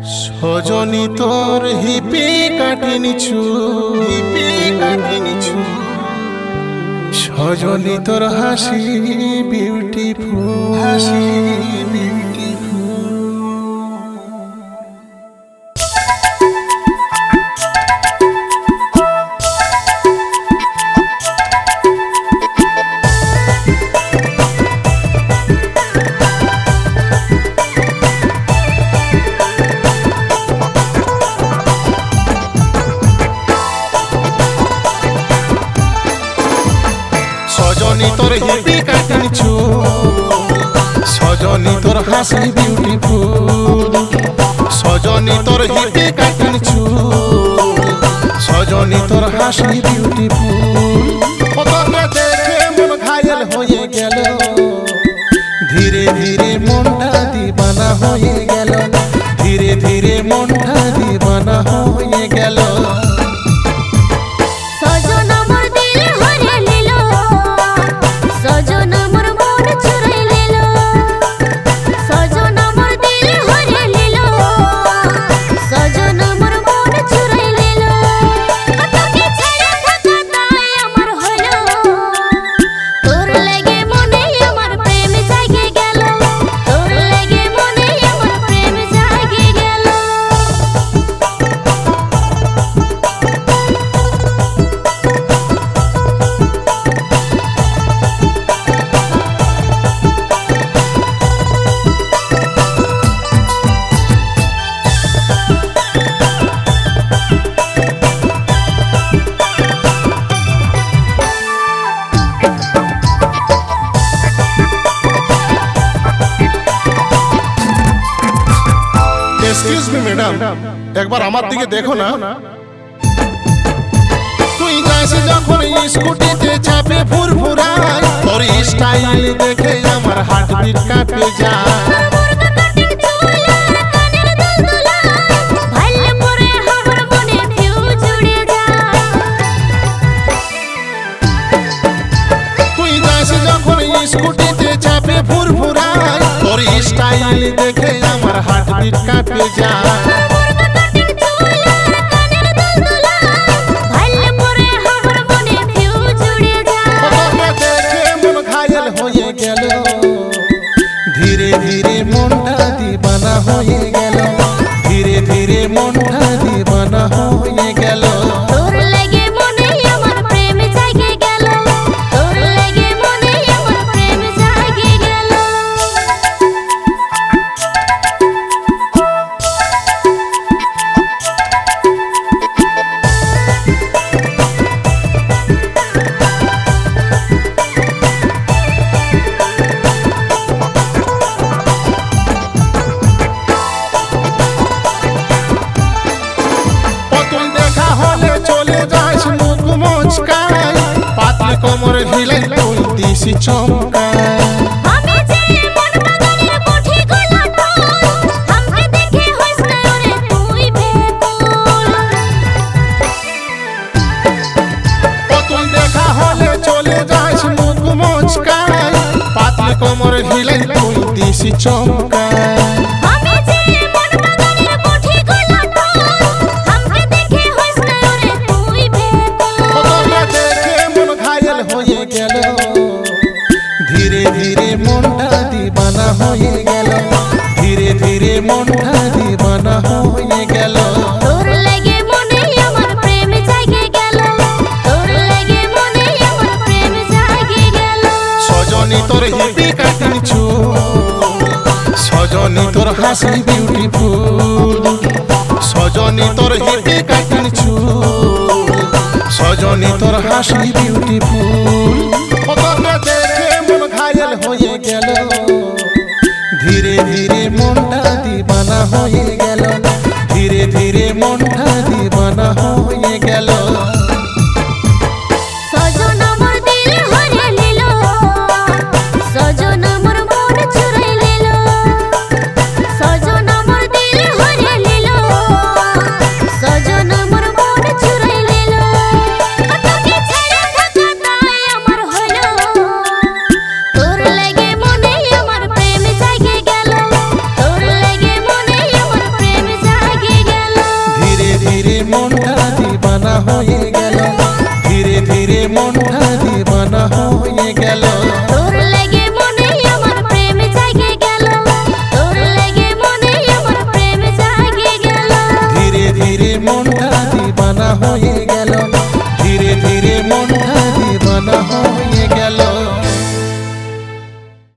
সজনী তোর হিপি কাটি নিছু সজনী তোর হাসি বিউটিফুল সজনী তোর হিপি কাটি নিছু সজনী তোর হাসি বিউটিফুল সজনী তোর হিপি কাটি নিছু সজনী তোর হাসি বিউটিফুল তোকে দেখে মন ঘায়েল হয়ে গেল ধীরে ধীরে মনটা দিবানা হয়ে গেল ধীরে ধীরে মনটা দিবানা হয়ে গেল एक्सक्यूज मी मैडम एक बार আমার দিকে দেখো না তুই যাস যখন স্কুটিতে চাপে ফুরফুরাই তোর স্টাইল দেখে আমার হার্টবিট কাঁপে যায় তুই যাস যখন স্কুটিতে চাপে ফুরফুরাই তোর স্টাইল দেখে আমার হার্টবিট কাঁপে যায় ধীরে ধীরে মনটা দিবানা হয়ে গেল ধীরে ধীরে মনটা দিবানা হয়ে গেল তোর লাগে মনে আমার প্রেম জাগে গেল তোর লাগে মনে আমার প্রেম জাগে গেল কোমর হিলাই তুই দিছি চমকায় আমি যে মন বাগানের পথে গোলাটো আমাকে দেখে হইস না রে তুই বেকুল তুই দেখা হলে চলে যাস মুখ মুচকায় পাতলি কোমর হিলাই তুই দিছি চমকায় আমি যে মন বাগানের পথে গোলাটো আমাকে দেখে হইস না রে তুই বেকুল দেখে মন ঘায়েল হয়ে গেল ধীরে ধীরে মনটা দিবানা হয়ে গেল ধীরে ধীরে মনটা দিবানা হয়ে গেল তোর লাগে মনে আমার প্রেম জাগে গেল তোর লাগে মনে আমার প্রেম জাগে গেল সজনী তোর হিপি কাটি নিছু সজনী তোর হাসি বিউটিফুল সজনী তোর হিপি কাটি নিছু সজনী তোর হাসি বিউটিফুল তোকে দেখে মন ঘায়েল হয়ে গেল ধীরে ধীরে মনটা দিবানা হয়ে গেল ধীরে ধীরে মনটা দিবানা হয়ে গেল সজন আমার দিল হরে নিল সজন আমার মন চুরাই নিল সজন আমার দিল হরে নিল সজন আমার মন চুরাই নিল তোকে ছেড়ে থাকা তাই আমার হলো তোর লাগে মনে আমার প্রেম জাগে গেল তোর লাগে মনে আমার ধীরে মনটা দিবানা হয়ে গেল। তোর লেগে মনে আমার প্রেম জাগে গেল, তোর লেগে মনে আমার প্রেম জাগে গেল। ধীরে ধীরে মনটা দিবানা হয়ে